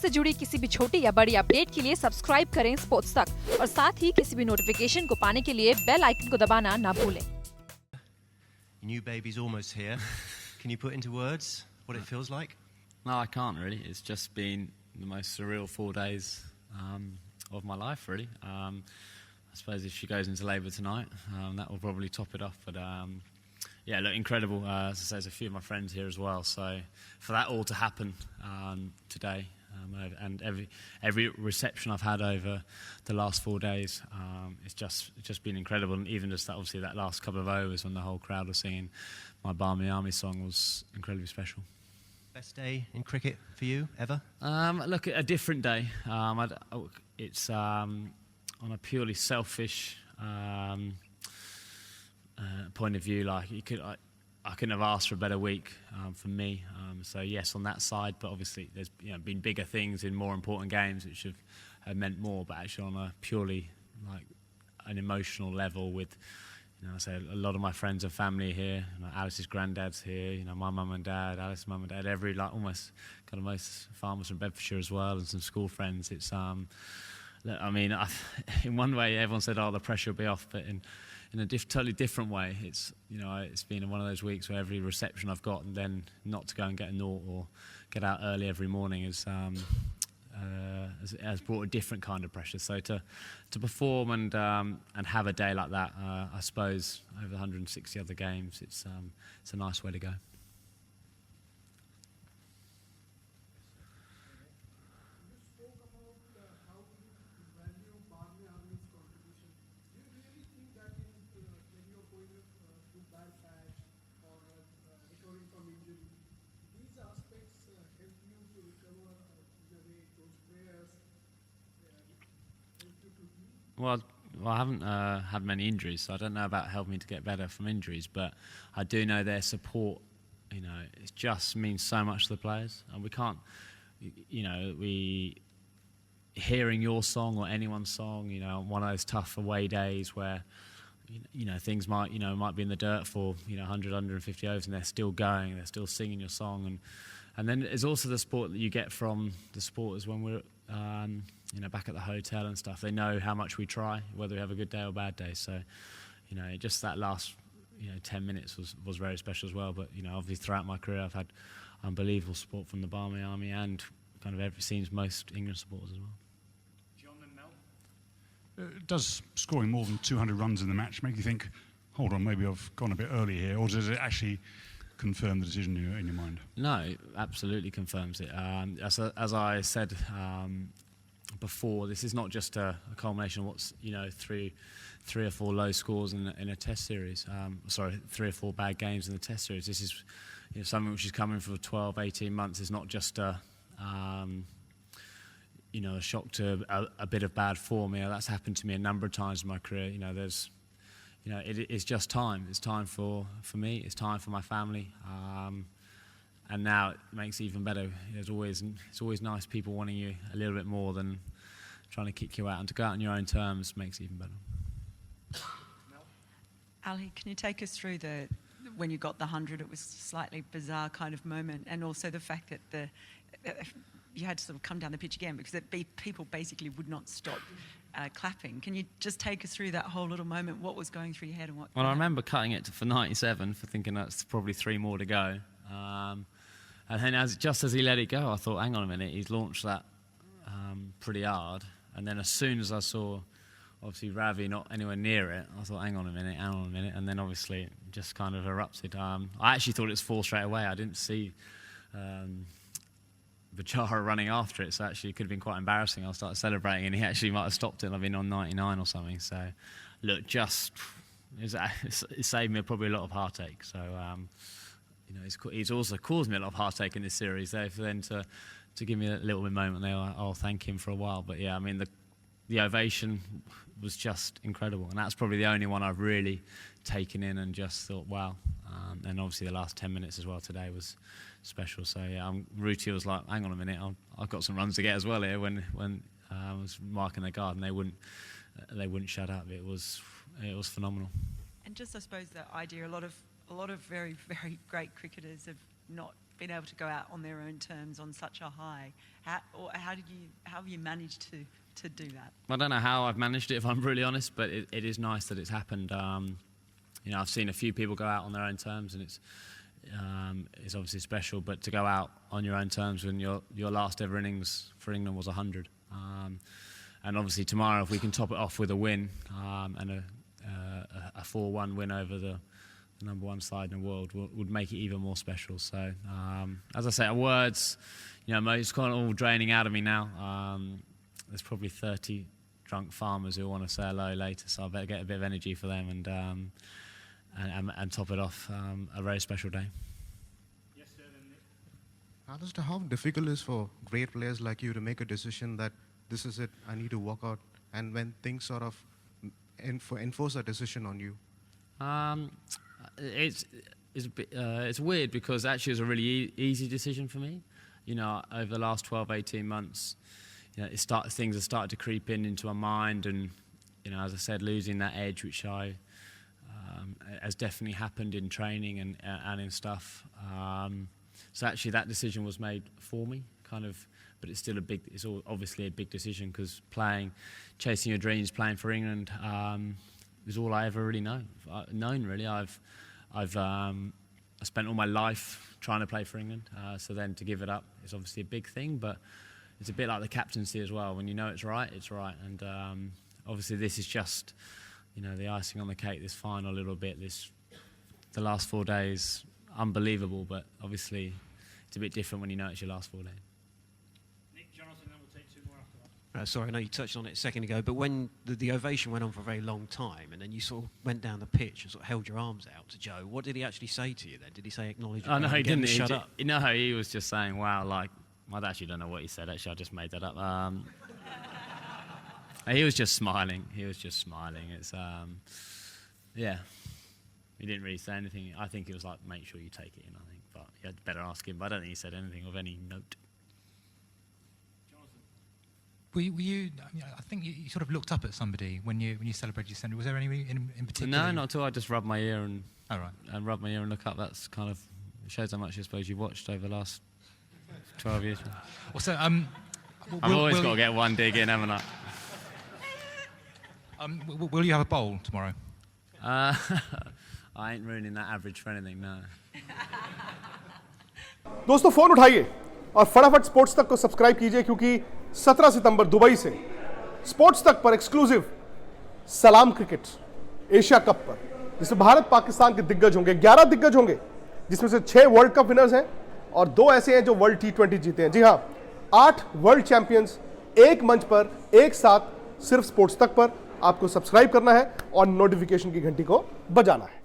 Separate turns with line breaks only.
से जुड़ी किसी भी छोटी या बड़ी अपडेट के लिए सब्सक्राइब करें स्पोर्ट्स तक और साथ ही किसी भी नोटिफिकेशन को पाने के लिए बेल आइकन को दबाना ना भूलें।
New baby's almost here. Can you put into words what it feels like?
No, I can't really. It's just been the most surreal 4 days of my life, really. I suppose if she goes into labour tonight, that will probably top it off. But yeah, look, incredible. As I say, there's a few of my friends here as well. So for that all to happen today, and every reception I've had over the last 4 days, it's just been incredible. And even just that, obviously, that last couple of overs when the whole crowd was singing my Barmy Army song was incredibly special.
Best day in cricket for you ever?
Look, a different day. It's on a purely selfish point of view. Like I couldn't have asked for a better week for me. So yes, on that side, but obviously there's been bigger things in more important games which have meant more. But actually, on a purely like an emotional level, with I say a lot of my friends and family here. Alice's granddad's here. My mum and dad, Alice's mum and dad. Every almost kind of most farmers from Bedfordshire as well, and some school friends. It's I mean, in one way, everyone said, "Oh, the pressure will be off," but in a totally different way, it's it's been one of those weeks where every reception I've got, and then not to go and get a naught or get out early every morning has brought a different kind of pressure. So to perform and have a day like that, I suppose over 160 other games, it's a nice way to go. Well, I haven't had many injuries, so I don't know about helping me to get better from injuries, but I do know their support, it just means so much to the players. And we can't, hearing your song or anyone's song, one of those tough away days where, things might be in the dirt for, 100, 150 overs and they're still going, they're still singing your song. And then there's also the support that you get from the supporters when we're, back at the hotel and stuff. They know how much we try, whether we have a good day or bad day. So, just that last, 10 minutes was very special as well. But, obviously throughout my career, I've had unbelievable support from the Barmy Army and kind of it seems most England supporters as well.
John and Mel? Does scoring more than 200 runs in the match make you think, hold on, maybe I've gone a bit early here, or does it actually confirm the decision in your mind?
No, it absolutely confirms it. As I said before, this is not just a culmination of what's three or four low scores in a test series. 3 or 4 bad games in the test series. This is something which is coming for 12, 18 months. It's not just a shock to a bit of bad form. That's happened to me a number of times in my career. It's just time. It's time for me. It's time for my family. And now it makes it even better. It's always nice people wanting you a little bit more than trying to kick you out. And to go out on your own terms makes it even better.
Ali, can you take us through when you got the 100? It was a slightly bizarre kind of moment, and also the fact that you had to sort of come down the pitch again because people basically would not stop clapping. Can you just take us through that whole little moment? What was going through your head and what?
Well, I remember cutting it for 97 for thinking that's probably 3 more to go. And then just as he let it go, I thought, hang on a minute, he's launched that pretty hard. And then as soon as I saw, obviously, Ravi not anywhere near it, I thought, hang on a minute. And then obviously it just kind of erupted. I actually thought it was 4 straight away. I didn't see Bachara running after it, so actually it could have been quite embarrassing. I started celebrating and he actually might have stopped it and I've been on 99 or something. So, look, it saved me probably a lot of heartache. So, he's also caused me a lot of heartache in this series. For then to give me a little bit moment there, I'll thank him for a while. But yeah, I mean the ovation was just incredible, and that's probably the only one I've really taken in and just thought, wow. And obviously the last 10 minutes as well today was special. So yeah, Ruti was like, hang on a minute, I've got some runs to get as well here. When I was marking the guard, and they wouldn't shut up. It was phenomenal.
And just I suppose the idea, a lot of very, very great cricketers have not been able to go out on their own terms on such a high. How have you managed to do that?
I don't know how I've managed it, if I'm really honest, but it is nice that it's happened. You know, I've seen a few people go out on their own terms, and it's obviously special. But to go out on your own terms when your last ever innings for England was 100, and obviously tomorrow, if we can top it off with a win and a 4-1 win over the number one side in the world, would make it even more special. So, as I say, words, you know, it's kind of all draining out of me now. There's probably 30 drunk farmers who want to say hello later, so I better get a bit of energy for them and top it off a very special day.
Yes, sir. Alistair, how difficult it is for great players like you to make a decision that this is it, I need to walk out, and when things sort of enforce a decision on you?
It's weird because actually it was a really easy decision for me. You know, over the last 12, 18 months, you know, things have started to creep into my mind, and you know, as I said, losing that edge, which has definitely happened in training and in stuff. So actually, that decision was made for me, kind of. But it's still obviously a big decision because chasing your dreams, playing for England, is all I ever really known. Really, I've spent all my life trying to play for England. So then to give it up is obviously a big thing, but it's a bit like the captaincy as well. When you know it's right, it's right. And obviously this is just, you know, the icing on the cake. This final little bit, the last 4 days, unbelievable. But obviously it's a bit different when you know it's your last 4 days.
Sorry, I know you touched on it a second ago, but when the ovation went on for a very long time and then you sort of went down the pitch and sort of held your arms out to Joe, what did he actually say to you then? Did he say acknowledge?
Oh, no, he didn't.
Shut up.
No, he was just saying, wow, like, I actually don't know what he said. Actually, I just made that up. He was just smiling. It's, yeah. He didn't really say anything. I think it was like, make sure you take it in, I think. But you had better ask him. But I don't think he said anything of any note.
Were you? I think you sort of looked up at somebody when you celebrated your century. Was there any in particular?
No, not at all. I just rubbed my ear and
rub
my ear and look up. That's kind of shows how much I suppose you've watched over the last 12 years.
Also,
I've always got to get one dig in, haven't I?
Will you have a bowl tomorrow?
I ain't ruining that average for anything, no.
दोस्तों phone उठाइए और फटाफट sports तक को subscribe कीजिए क्योंकि 17 सितंबर Dubai से sports तक पर एक्सक्लूसिव सलाम क्रिकेट एशिया कप पर, जिसमें भारत पाकिस्तान के दिग्गज होंगे, 11 दिग्गज होंगे, जिसमें से 6 वर्ल्ड कप विनर्स हैं और 2 ऐसे हैं जो वर्ल्ड T20 जीते हैं। जी हां, 8 वर्ल्ड चैंपियंस एक मंच पर एक साथ, सिर्फ स्पोर्ट्स तक पर। आपको सब्सक्राइब करना है और नोटिफिकेशन की घंटी को बजाना है।